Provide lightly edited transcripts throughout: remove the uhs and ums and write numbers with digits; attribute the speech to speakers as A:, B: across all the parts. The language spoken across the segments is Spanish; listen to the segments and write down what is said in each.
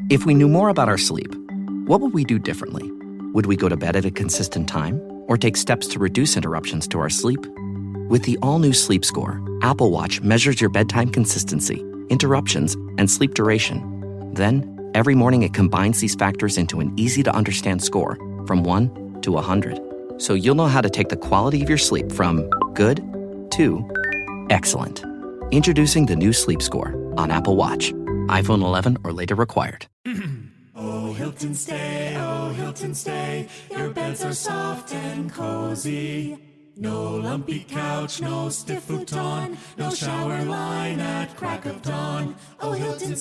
A: If we knew more about our sleep, what would we do differently? Would we go to bed at a consistent time or take steps to reduce interruptions to our sleep? With the all-new Sleep Score, Apple Watch measures your bedtime consistency, interruptions, and sleep duration. Then, every morning it combines these factors into an easy-to-understand score from 1 to 100. So you'll know how to take the quality of your sleep from good to excellent. Introducing the new Sleep Score on Apple Watch. iPhone 11 or later required.
B: Oh, Hilton stay, your beds are soft and cozy. No lumpy couch, no stiff futon, no shower line at crack of dawn. Oh, Hilton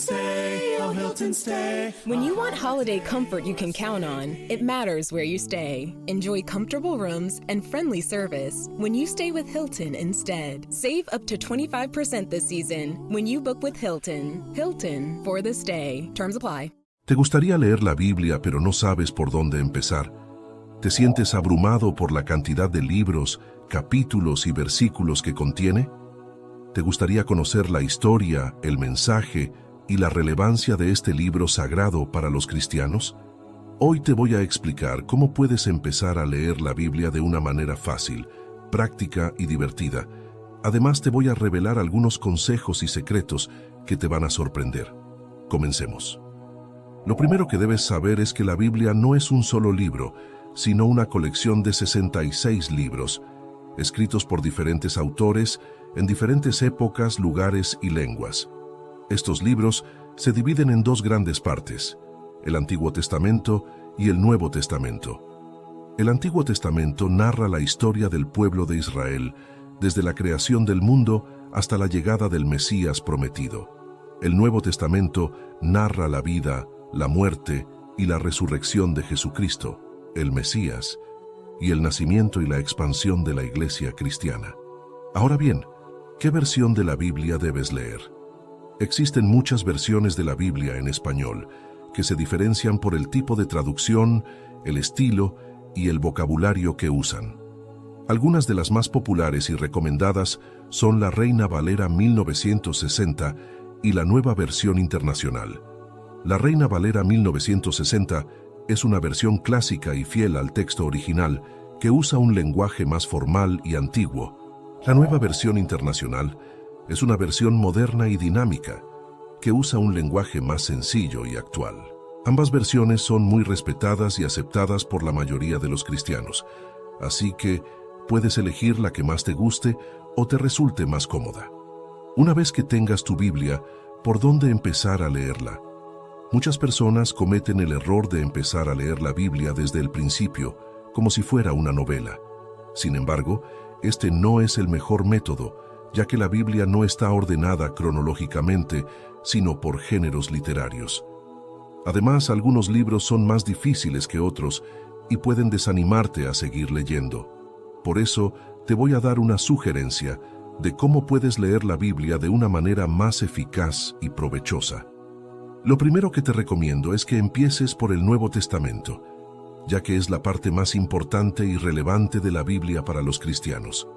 B: stay.
C: When you want holiday comfort you can count on, it matters where you stay. Enjoy comfortable rooms and friendly service when you stay with Hilton instead. Save up to 25% this season when you book with Hilton. Hilton for the stay. Terms apply.
D: ¿Te gustaría leer la Biblia pero no sabes por dónde empezar? ¿Te sientes abrumado por la cantidad de libros, capítulos y versículos que contiene? ¿Te gustaría conocer la historia, el mensaje y la relevancia de este libro sagrado para los cristianos? Hoy te voy a explicar cómo puedes empezar a leer la Biblia de una manera fácil, práctica y divertida. Además, te voy a revelar algunos consejos y secretos que te van a sorprender. Comencemos. Lo primero que debes saber es que la Biblia no es un solo libro, sino una colección de 66 libros, escritos por diferentes autores en diferentes épocas, lugares y lenguas. Estos libros se dividen en dos grandes partes, el Antiguo Testamento y el Nuevo Testamento. El Antiguo Testamento narra la historia del pueblo de Israel, desde la creación del mundo hasta la llegada del Mesías prometido. El Nuevo Testamento narra la vida, la muerte y la resurrección de Jesucristo, el Mesías, y el nacimiento y la expansión de la Iglesia cristiana. Ahora bien, ¿qué versión de la Biblia debes leer? Existen muchas versiones de la Biblia en español, que se diferencian por el tipo de traducción, el estilo y el vocabulario que usan. Algunas de las más populares y recomendadas son la Reina Valera 1960 y la Nueva Versión Internacional. La Reina Valera 1960 es una versión clásica y fiel al texto original que usa un lenguaje más formal y antiguo. La Nueva Versión Internacional es una versión moderna y dinámica que usa un lenguaje más sencillo y actual. Ambas versiones son muy respetadas y aceptadas por la mayoría de los cristianos, así que puedes elegir la que más te guste o te resulte más cómoda. Una vez que tengas tu Biblia, ¿por dónde empezar a leerla? Muchas personas cometen el error de empezar a leer la Biblia desde el principio, como si fuera una novela. Sin embargo, este no es el mejor método, ya que la Biblia no está ordenada cronológicamente, sino por géneros literarios. Además, algunos libros son más difíciles que otros y pueden desanimarte a seguir leyendo. Por eso, te voy a dar una sugerencia de cómo puedes leer la Biblia de una manera más eficaz y provechosa. Lo primero que te recomiendo es que empieces por el Nuevo Testamento, ya que es la parte más importante y relevante de la Biblia para los cristianos.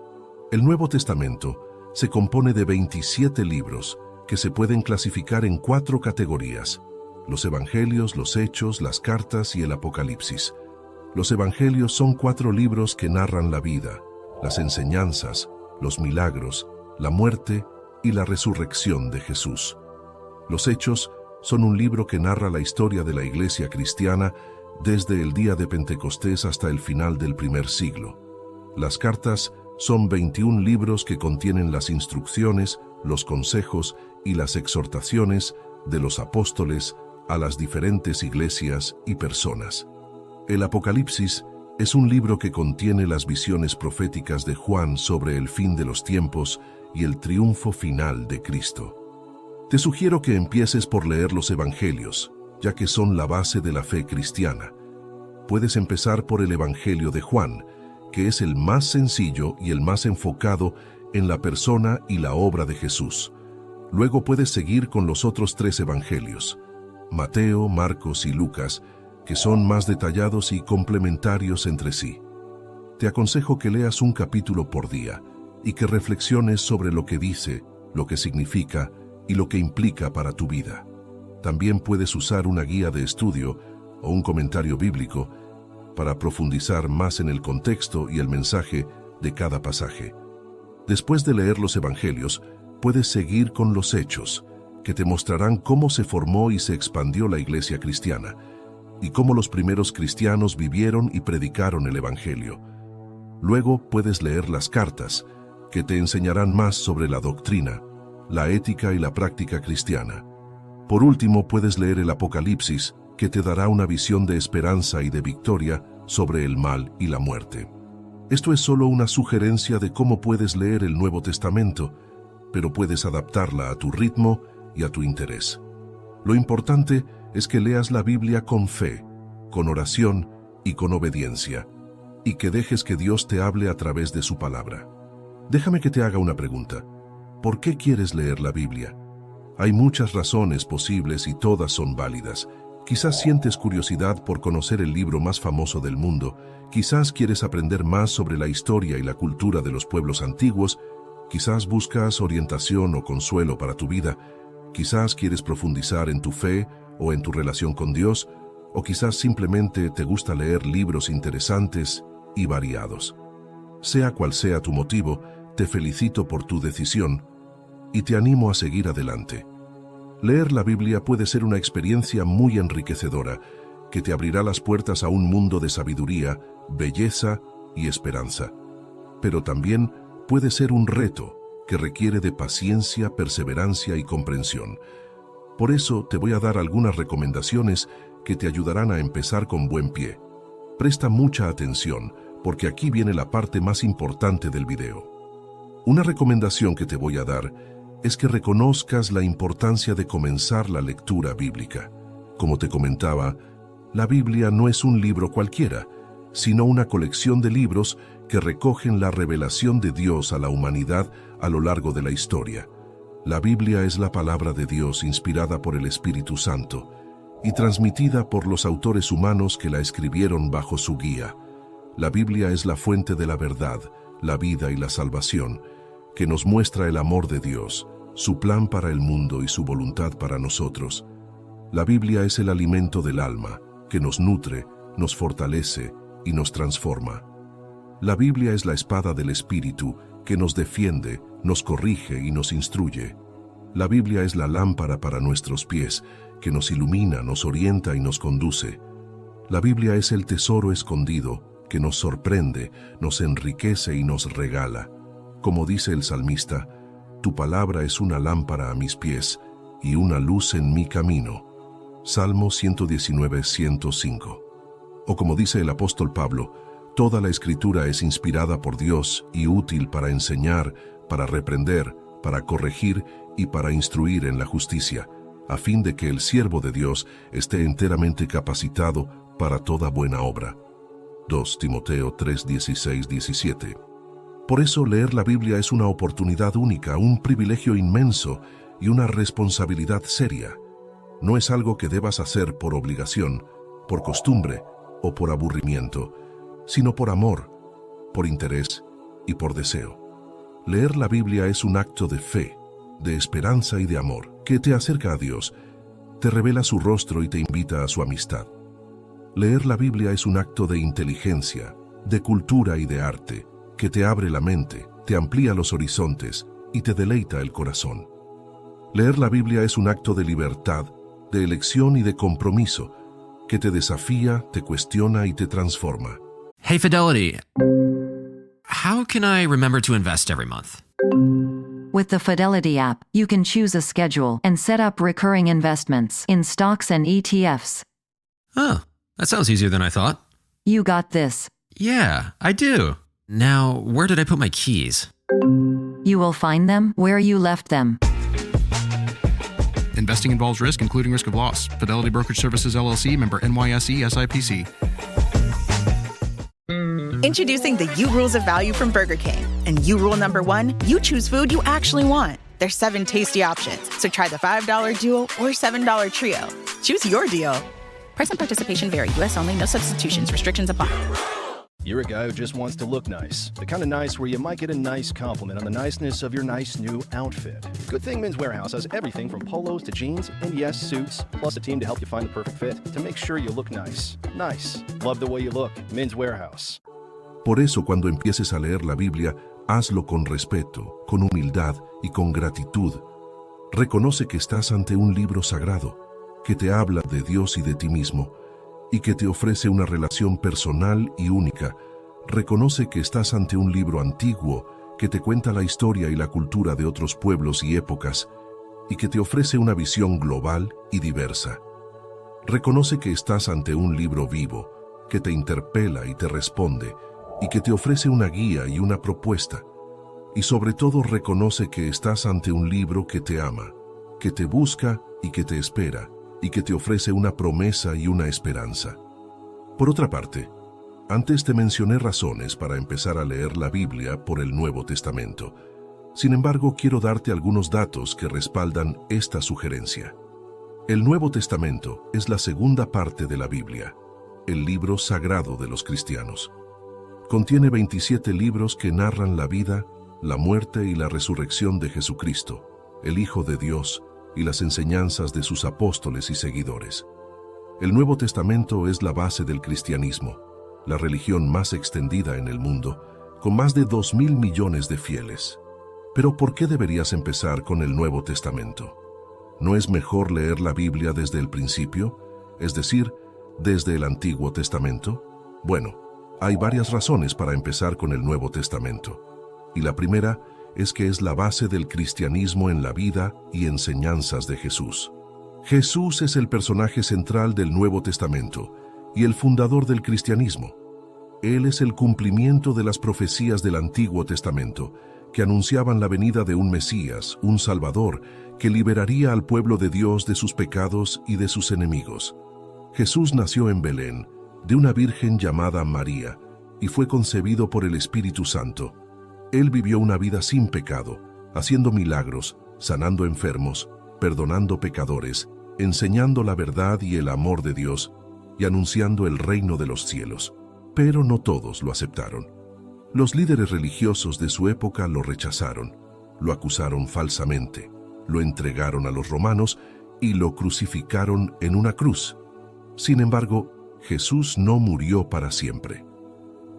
D: El Nuevo Testamento se compone de 27 libros que se pueden clasificar en 4 categorías: los Evangelios, los Hechos, las Cartas y el Apocalipsis. Los Evangelios son 4 libros que narran la vida, las enseñanzas, los milagros, la muerte y la resurrección de Jesús. Los Hechos son un libro que narra la historia de la Iglesia cristiana desde el día de Pentecostés hasta el final del primer siglo. Las Cartas son 21 libros que contienen las instrucciones, los consejos y las exhortaciones de los apóstoles a las diferentes iglesias y personas. El Apocalipsis es un libro que contiene las visiones proféticas de Juan sobre el fin de los tiempos y el triunfo final de Cristo. Te sugiero que empieces por leer los Evangelios, ya que son la base de la fe cristiana. Puedes empezar por el Evangelio de Juan, que es el más sencillo y el más enfocado en la persona y la obra de Jesús. Luego puedes seguir con los otros 3 Evangelios, Mateo, Marcos y Lucas, que son más detallados y complementarios entre sí. Te aconsejo que leas un capítulo por día y que reflexiones sobre lo que dice, lo que significa y lo que implica para tu vida. También puedes usar una guía de estudio o un comentario bíblico para profundizar más en el contexto y el mensaje de cada pasaje. Después de leer los Evangelios, puedes seguir con los Hechos, que te mostrarán cómo se formó y se expandió la iglesia cristiana, y cómo los primeros cristianos vivieron y predicaron el Evangelio. Luego puedes leer las cartas, que te enseñarán más sobre la doctrina, la ética y la práctica cristiana. Por último, puedes leer el Apocalipsis, que te dará una visión de esperanza y de victoria sobre el mal y la muerte. Esto es solo una sugerencia de cómo puedes leer el Nuevo Testamento, pero puedes adaptarla a tu ritmo y a tu interés. Lo importante es que leas la Biblia con fe, con oración y con obediencia, y que dejes que Dios te hable a través de su palabra. Déjame que te haga una pregunta. ¿Por qué quieres leer la Biblia? Hay muchas razones posibles y todas son válidas. Quizás sientes curiosidad por conocer el libro más famoso del mundo, quizás quieres aprender más sobre la historia y la cultura de los pueblos antiguos, quizás buscas orientación o consuelo para tu vida, quizás quieres profundizar en tu fe o en tu relación con Dios, o quizás simplemente te gusta leer libros interesantes y variados. Sea cual sea tu motivo, te felicito por tu decisión y te animo a seguir adelante. Leer la Biblia puede ser una experiencia muy enriquecedora que te abrirá las puertas a un mundo de sabiduría, belleza y esperanza. Pero también puede ser un reto que requiere de paciencia, perseverancia y comprensión. Por eso te voy a dar algunas recomendaciones que te ayudarán a empezar con buen pie. Presta mucha atención, porque aquí viene la parte más importante del video. Una recomendación que te voy a dar es que reconozcas la importancia de comenzar la lectura bíblica. Como te comentaba, la Biblia no es un libro cualquiera, sino una colección de libros que recogen la revelación de Dios a la humanidad a lo largo de la historia. La Biblia es la palabra de Dios inspirada por el Espíritu Santo y transmitida por los autores humanos que la escribieron bajo su guía. La Biblia es la fuente de la verdad, la vida y la salvación, que nos muestra el amor de Dios, su plan para el mundo y su voluntad para nosotros. La Biblia es el alimento del alma, que nos nutre, nos fortalece y nos transforma. La Biblia es la espada del Espíritu, que nos defiende, nos corrige y nos instruye. La Biblia es la lámpara para nuestros pies, que nos ilumina, nos orienta y nos conduce. La Biblia es el tesoro escondido, que nos sorprende, nos enriquece y nos regala. Como dice el salmista, tu palabra es una lámpara a mis pies y una luz en mi camino. Salmo 119, 105. O como dice el apóstol Pablo, toda la escritura es inspirada por Dios y útil para enseñar, para reprender, para corregir y para instruir en la justicia, a fin de que el siervo de Dios esté enteramente capacitado para toda buena obra. 2 Timoteo 3, 16, 17. Por eso leer la Biblia es una oportunidad única, un privilegio inmenso y una responsabilidad seria. No es algo que debas hacer por obligación, por costumbre o por aburrimiento, sino por amor, por interés y por deseo. Leer la Biblia es un acto de fe, de esperanza y de amor, que te acerca a Dios, te revela su rostro y te invita a su amistad. Leer la Biblia es un acto de inteligencia, de cultura y de arte, que te abre la mente, te amplía los horizontes y te deleita el corazón. Leer la Biblia es un acto de libertad, de elección y de compromiso, que te desafía, te cuestiona y te transforma.
E: Hey, Fidelity. How can I remember to invest every month?
F: With the Fidelity app, you can choose a schedule and set up recurring investments in stocks and ETFs.
E: Oh, that sounds easier than I thought.
F: You got this.
E: Yeah, I do. Now, where did I put my keys?
F: You will find them where you left them.
G: Investing involves risk, including risk of loss. Fidelity Brokerage Services, LLC, member NYSE, SIPC.
H: Introducing the U Rules of Value from Burger King. And U Rule number 1, you choose food you actually want. There's 7 tasty options, so try the $5 Duo or $7 Trio. Choose your deal. Price and participation vary. U.S. only. No substitutions. Restrictions apply.
I: You're a guy who just wants to look nice. The kind of nice where you might get a nice compliment on the niceness of your nice new outfit. Good thing Men's Warehouse has everything from polos to jeans and yes, suits, plus a team to help you find the perfect fit to make sure you look nice. Nice. Love the way you look. Men's Warehouse.
D: Por eso, cuando empieces a leer la Biblia, hazlo con respeto, con humildad y con gratitud. Reconoce que estás ante un libro sagrado, que te habla de Dios y de ti mismo, y que te ofrece una relación personal y única. Reconoce que estás ante un libro antiguo que te cuenta la historia y la cultura de otros pueblos y épocas, y que te ofrece una visión global y diversa. Reconoce que estás ante un libro vivo, que te interpela y te responde, y que te ofrece una guía y una propuesta. Y sobre todo reconoce que estás ante un libro que te ama, que te busca y que te espera, y que te ofrece una promesa y una esperanza. Por otra parte, antes te mencioné razones para empezar a leer la Biblia por el Nuevo Testamento. Sin embargo, quiero darte algunos datos que respaldan esta sugerencia. El Nuevo Testamento es la segunda parte de la Biblia, el libro sagrado de los cristianos. Contiene 27 libros que narran la vida, la muerte y la resurrección de Jesucristo, el Hijo de Dios, y las enseñanzas de sus apóstoles y seguidores. El Nuevo Testamento es la base del cristianismo, la religión más extendida en el mundo, con más de 2.000 millones de fieles. Pero ¿por qué deberías empezar con el Nuevo Testamento? ¿No es mejor leer la Biblia desde el principio, es decir, desde el Antiguo Testamento? Bueno, hay varias razones para empezar con el Nuevo Testamento. Y la primera es que es la base del cristianismo en la vida y enseñanzas de Jesús. Jesús es el personaje central del Nuevo Testamento y el fundador del cristianismo. Él es el cumplimiento de las profecías del Antiguo Testamento, que anunciaban la venida de un Mesías, un Salvador, que liberaría al pueblo de Dios de sus pecados y de sus enemigos. Jesús nació en Belén, de una virgen llamada María, y fue concebido por el Espíritu Santo. Él vivió una vida sin pecado, haciendo milagros, sanando enfermos, perdonando pecadores, enseñando la verdad y el amor de Dios, y anunciando el reino de los cielos. Pero no todos lo aceptaron. Los líderes religiosos de su época lo rechazaron, lo acusaron falsamente, lo entregaron a los romanos y lo crucificaron en una cruz. Sin embargo, Jesús no murió para siempre.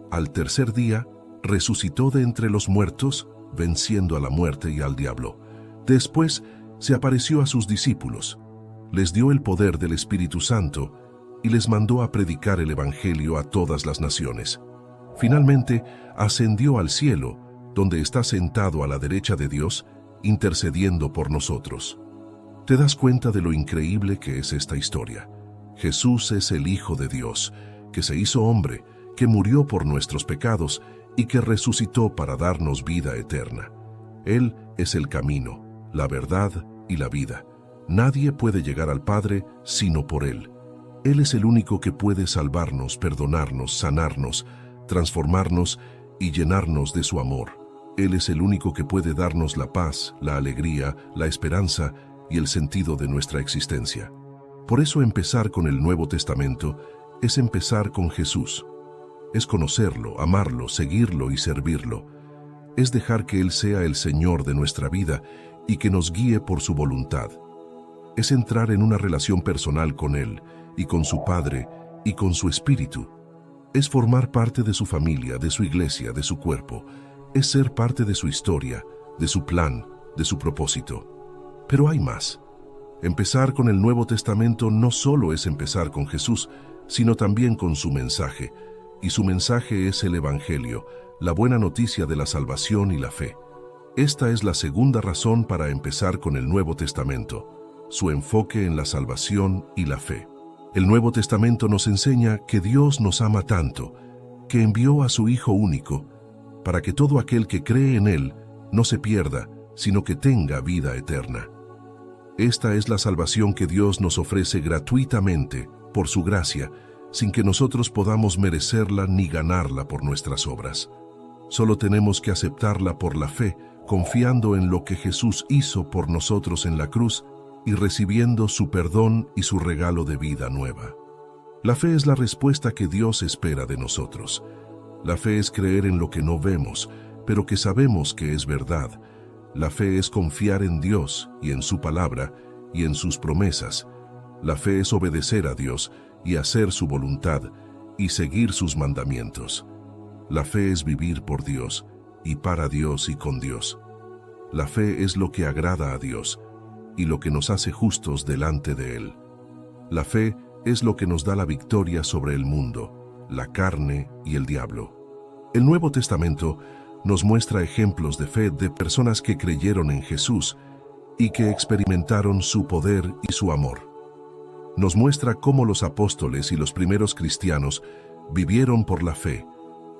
D: Al tercer día, resucitó de entre los muertos, venciendo a la muerte y al diablo. Después, se apareció a sus discípulos, les dio el poder del Espíritu Santo y les mandó a predicar el Evangelio a todas las naciones. Finalmente, ascendió al cielo, donde está sentado a la derecha de Dios, intercediendo por nosotros. ¿Te das cuenta de lo increíble que es esta historia? Jesús es el Hijo de Dios, que se hizo hombre, que murió por nuestros pecados y que resucitó para darnos vida eterna. Él es el camino, la verdad y la vida. Nadie puede llegar al Padre sino por Él. Él es el único que puede salvarnos, perdonarnos, sanarnos, transformarnos y llenarnos de su amor. Él es el único que puede darnos la paz, la alegría, la esperanza y el sentido de nuestra existencia. Por eso empezar con el Nuevo Testamento es empezar con Jesús. Es conocerlo, amarlo, seguirlo y servirlo. Es dejar que Él sea el Señor de nuestra vida y que nos guíe por su voluntad. Es entrar en una relación personal con Él y con su Padre y con su Espíritu. Es formar parte de su familia, de su iglesia, de su cuerpo. Es ser parte de su historia, de su plan, de su propósito. Pero hay más. Empezar con el Nuevo Testamento no solo es empezar con Jesús, sino también con su mensaje. Y su mensaje es el Evangelio, la buena noticia de la salvación y la fe. Esta es la segunda razón para empezar con el Nuevo Testamento, su enfoque en la salvación y la fe. El Nuevo Testamento nos enseña que Dios nos ama tanto, que envió a su Hijo único, para que todo aquel que cree en Él no se pierda, sino que tenga vida eterna. Esta es la salvación que Dios nos ofrece gratuitamente, por su gracia, sin que nosotros podamos merecerla ni ganarla por nuestras obras. Solo tenemos que aceptarla por la fe, confiando en lo que Jesús hizo por nosotros en la cruz y recibiendo su perdón y su regalo de vida nueva. La fe es la respuesta que Dios espera de nosotros. La fe es creer en lo que no vemos, pero que sabemos que es verdad. La fe es confiar en Dios y en su palabra y en sus promesas. La fe es obedecer a Dios y hacer su voluntad y seguir sus mandamientos. La fe es vivir por Dios y para Dios y con Dios. La fe es lo que agrada a Dios y lo que nos hace justos delante de Él. La fe es lo que nos da la victoria sobre el mundo, la carne y el diablo. El Nuevo Testamento nos muestra ejemplos de fe de personas que creyeron en Jesús y que experimentaron su poder y su amor. Nos muestra cómo los apóstoles y los primeros cristianos vivieron por la fe,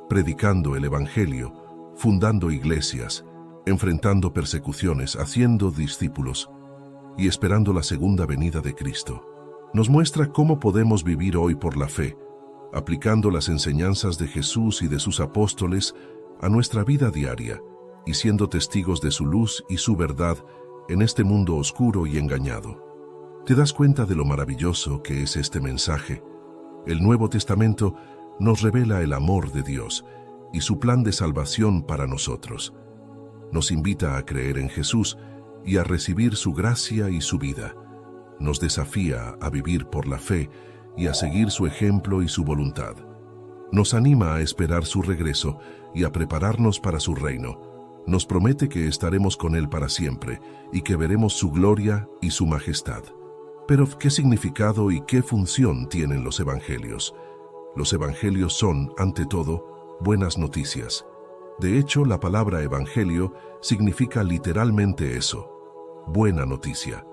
D: predicando el Evangelio, fundando iglesias, enfrentando persecuciones, haciendo discípulos y esperando la segunda venida de Cristo. Nos muestra cómo podemos vivir hoy por la fe, aplicando las enseñanzas de Jesús y de sus apóstoles a nuestra vida diaria y siendo testigos de su luz y su verdad en este mundo oscuro y engañado. ¿Te das cuenta de lo maravilloso que es este mensaje? El Nuevo Testamento nos revela el amor de Dios y su plan de salvación para nosotros. Nos invita a creer en Jesús y a recibir su gracia y su vida. Nos desafía a vivir por la fe y a seguir su ejemplo y su voluntad. Nos anima a esperar su regreso y a prepararnos para su reino. Nos promete que estaremos con Él para siempre y que veremos su gloria y su majestad. Pero, ¿qué significado y qué función tienen los evangelios? Los evangelios son, ante todo, buenas noticias. De hecho, la palabra evangelio significa literalmente eso, buena noticia.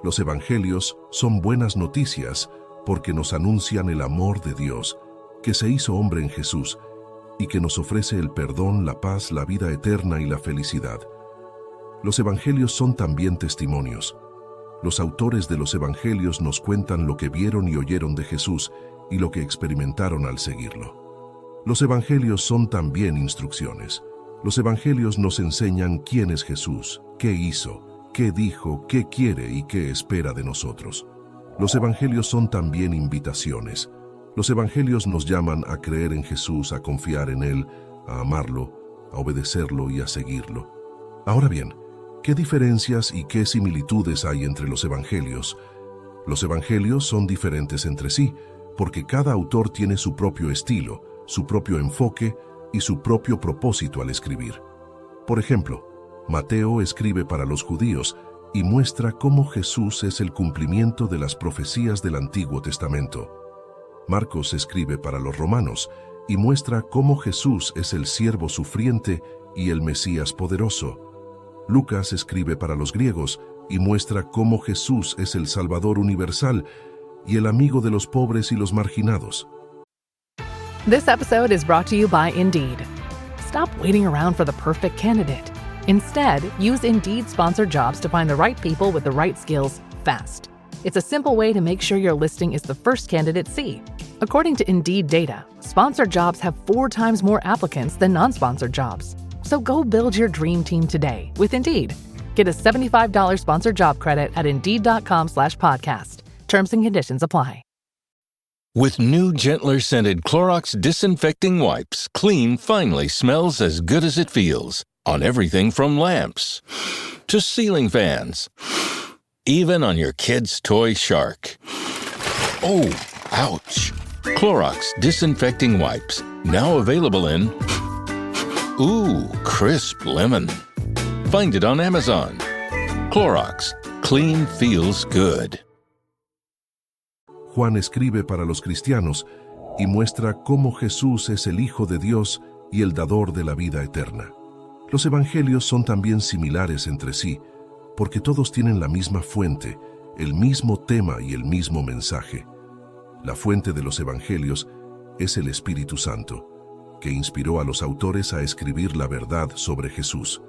D: Los evangelios son buenas noticias porque nos anuncian el amor de Dios, que se hizo hombre en Jesús y que nos ofrece el perdón, la paz, la vida eterna y la felicidad. Los evangelios son también testimonios. Los autores de los evangelios nos cuentan lo que vieron y oyeron de Jesús y lo que experimentaron al seguirlo. Los evangelios son también instrucciones. Los evangelios nos enseñan quién es Jesús, qué hizo, qué dijo, qué quiere y qué espera de nosotros. Los evangelios son también invitaciones. Los evangelios nos llaman a creer en Jesús, a confiar en Él, a amarlo, a obedecerlo y a seguirlo. Ahora bien, ¿qué diferencias y qué similitudes hay entre los evangelios? Los evangelios son diferentes entre sí, porque cada autor tiene su propio estilo, su propio enfoque y su propio propósito al escribir. Por ejemplo, Mateo escribe para los judíos y muestra cómo Jesús es el cumplimiento de las profecías del Antiguo Testamento. Marcos escribe para los romanos y muestra cómo Jesús es el siervo sufriente y el Mesías poderoso. Lucas escribe para los griegos y muestra cómo Jesús es el Salvador universal y el amigo de los pobres y los marginados.
J: This episode is brought to you by Indeed. Stop waiting around for the perfect candidate. Instead, use Indeed sponsored jobs to find the right people with the right skills fast. It's a simple way to make sure your listing is the first candidates see. According to Indeed data, sponsored jobs have 4 times more applicants than non-sponsored jobs. So go build your dream team today with Indeed. Get a $75 sponsored job credit at Indeed.com/podcast. Terms and conditions apply.
K: With new, gentler scented Clorox disinfecting wipes, clean finally smells as good as it feels on everything from lamps to ceiling fans, even on your kid's toy shark. Oh, ouch. Clorox disinfecting wipes, now available in crisp lemon. Find it on Amazon. Clorox, clean feels good.
D: Juan escribe para los cristianos y muestra cómo Jesús es el Hijo de Dios y el dador de la vida eterna. Los evangelios son también similares entre sí, porque todos tienen la misma fuente, el mismo tema y el mismo mensaje. La fuente de los evangelios es el Espíritu Santo, que inspiró a los autores a escribir la verdad sobre Jesús.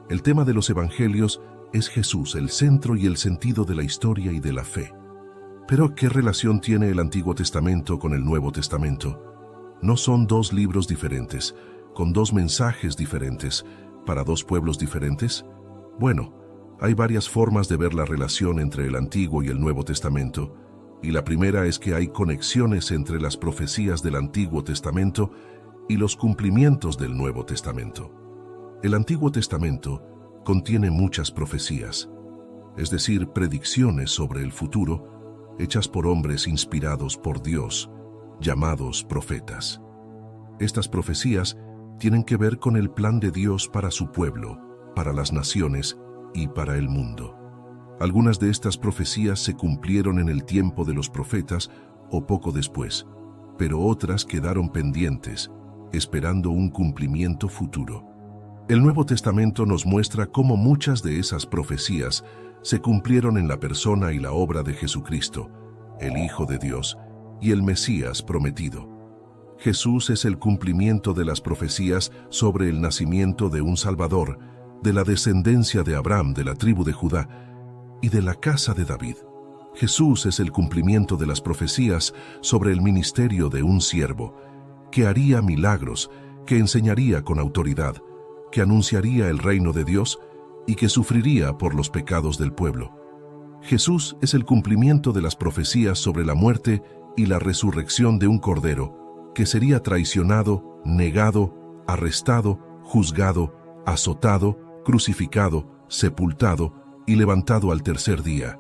D: El tema de los evangelios es Jesús, el centro y el sentido de la historia y de la fe. Pero, ¿qué relación tiene el Antiguo Testamento con el Nuevo Testamento? ¿No son 2 libros diferentes, con 2 mensajes diferentes, para 2 pueblos diferentes? Bueno, hay varias formas de ver la relación entre el Antiguo y el Nuevo Testamento, y la primera es que hay conexiones entre las profecías del Antiguo Testamento y los cumplimientos del Nuevo Testamento. El Antiguo Testamento contiene muchas profecías, es decir, predicciones sobre el futuro, hechas por hombres inspirados por Dios, llamados profetas. Estas profecías tienen que ver con el plan de Dios para su pueblo, para las naciones y para el mundo. Algunas de estas profecías se cumplieron en el tiempo de los profetas o poco después, pero otras quedaron pendientes, esperando un cumplimiento futuro. El Nuevo Testamento nos muestra cómo muchas de esas profecías se cumplieron en la persona y la obra de Jesucristo, el Hijo de Dios y el Mesías prometido. Jesús es el cumplimiento de las profecías sobre el nacimiento de un Salvador, de la descendencia de Abraham, de la tribu de Judá y de la casa de David. Jesús es el cumplimiento de las profecías sobre el ministerio de un siervo, que haría milagros, que enseñaría con autoridad, que anunciaría el reino de Dios y que sufriría por los pecados del pueblo. Jesús es el cumplimiento de las profecías sobre la muerte y la resurrección de un cordero, que sería traicionado, negado, arrestado, juzgado, azotado, crucificado, sepultado y levantado al tercer día.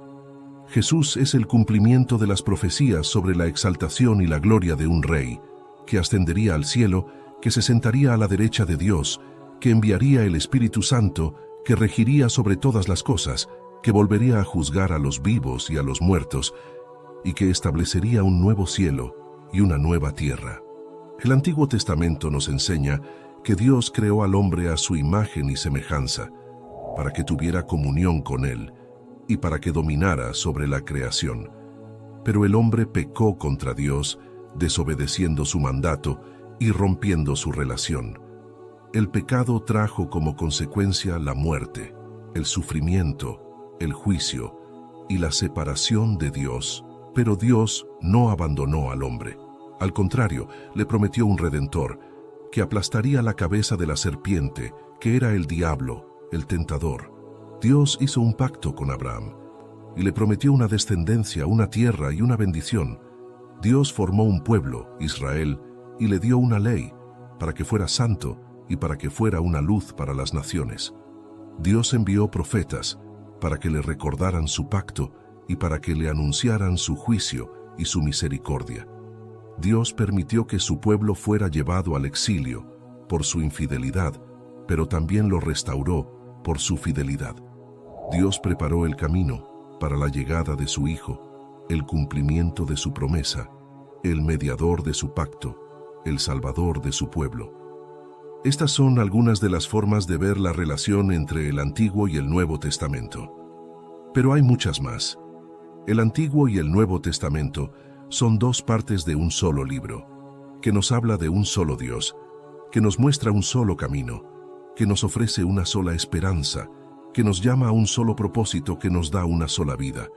D: Jesús es el cumplimiento de las profecías sobre la exaltación y la gloria de un rey, que ascendería al cielo, que se sentaría a la derecha de Dios, que enviaría el Espíritu Santo, que regiría sobre todas las cosas, que volvería a juzgar a los vivos y a los muertos, y que establecería un nuevo cielo y una nueva tierra. El Antiguo Testamento nos enseña que Dios creó al hombre a su imagen y semejanza, para que tuviera comunión con él y para que dominara sobre la creación. Pero el hombre pecó contra Dios, desobedeciendo su mandato y rompiendo su relación. El pecado trajo como consecuencia la muerte, el sufrimiento, el juicio y la separación de Dios. Pero Dios no abandonó al hombre. Al contrario, le prometió un redentor, que aplastaría la cabeza de la serpiente, que era el diablo, el tentador. Dios hizo un pacto con Abraham y le prometió una descendencia, una tierra y una bendición. Dios formó un pueblo, Israel, y le dio una ley, para que fuera santo y para que fuera una luz para las naciones. Dios envió profetas para que le recordaran su pacto y para que le anunciaran su juicio y su misericordia. Dios permitió que su pueblo fuera llevado al exilio por su infidelidad, pero también lo restauró por su fidelidad. Dios preparó el camino para la llegada de su Hijo, el cumplimiento de su promesa, el mediador de su pacto, el salvador de su pueblo. Estas son algunas de las formas de ver la relación entre el Antiguo y el Nuevo Testamento. Pero hay muchas más. El Antiguo y el Nuevo Testamento son dos partes de un solo libro, que nos habla de un solo Dios, que nos muestra un solo camino, que nos ofrece una sola esperanza, que nos llama a un solo propósito, que nos da una sola vida.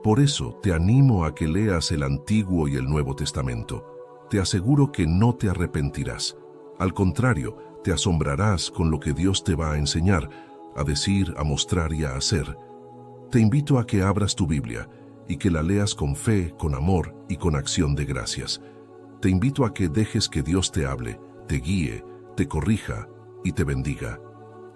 D: Por eso te animo a que leas el Antiguo y el Nuevo Testamento. Te aseguro que no te arrepentirás. Al contrario, te asombrarás con lo que Dios te va a enseñar, a decir, a mostrar y a hacer. Te invito a que abras tu Biblia y que la leas con fe, con amor y con acción de gracias. Te invito a que dejes que Dios te hable, te guíe, te corrija y te bendiga.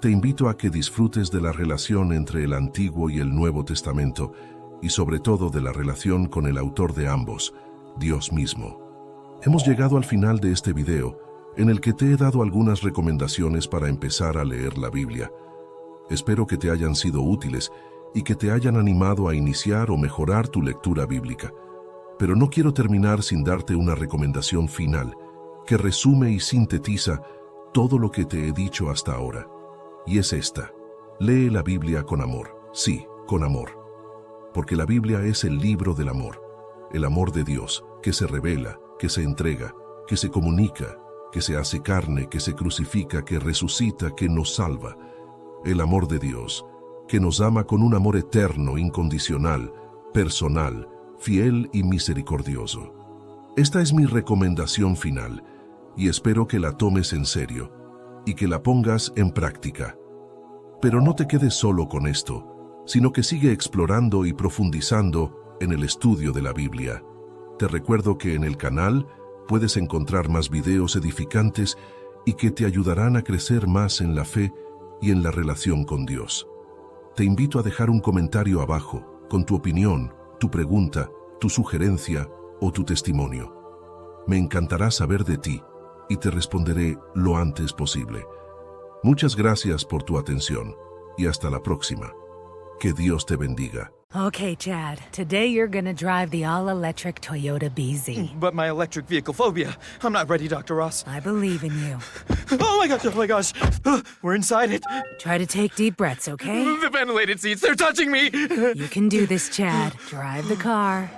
D: Te invito a que disfrutes de la relación entre el Antiguo y el Nuevo Testamento y sobre todo de la relación con el autor de ambos, Dios mismo. Hemos llegado al final de este video, en el que te he dado algunas recomendaciones para empezar a leer la Biblia. Espero que te hayan sido útiles y que te hayan animado a iniciar o mejorar tu lectura bíblica. Pero no quiero terminar sin darte una recomendación final, que resume y sintetiza todo lo que te he dicho hasta ahora. Y es esta: lee la Biblia con amor. Sí, con amor. Porque la Biblia es el libro del amor. El amor de Dios, que se revela, que se entrega, que se comunica, que se hace carne, que se crucifica, que resucita, que nos salva. El amor de Dios, que nos ama con un amor eterno, incondicional, personal, fiel y misericordioso. Esta es mi recomendación final, y espero que la tomes en serio y que la pongas en práctica. Pero no te quedes solo con esto, sino que sigue explorando y profundizando en el estudio de la Biblia. Te recuerdo que en el canal puedes encontrar más videos edificantes y que te ayudarán a crecer más en la fe y en la relación con Dios. Te invito a dejar un comentario abajo con tu opinión, tu pregunta, tu sugerencia o tu testimonio. Me encantará saber de ti y te responderé lo antes posible. Muchas gracias por tu atención y hasta la próxima. Que Dios te bendiga.
L: Okay, Chad. Today you're gonna drive the all-electric Toyota BZ.
M: But my electric vehicle phobia. I'm not ready, Dr. Ross.
L: I believe in you.
M: Oh my gosh. We're inside it.
L: Try to take deep breaths, okay?
M: The ventilated seats, they're touching me.
L: You can do this, Chad. Drive the car.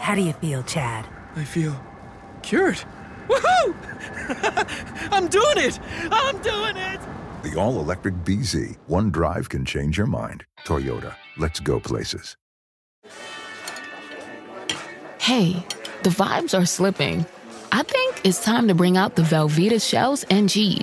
L: How do you feel, Chad?
M: I feel cured. Woohoo! I'm doing it! I'm doing it!
N: The all-electric BZ. One drive can change your mind. Toyota. Let's go places.
O: Hey, the vibes are slipping. I think it's time to bring out the Velveeta shells and cheese.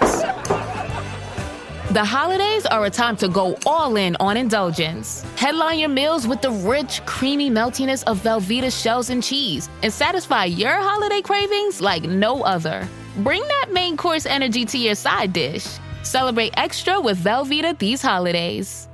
O: The holidays are a time to go all in on indulgence. Headline your meals with the rich, creamy meltiness of Velveeta shells and cheese and satisfy your holiday cravings like no other. Bring that main course energy to your side dish. Celebrate extra with Velveeta these holidays.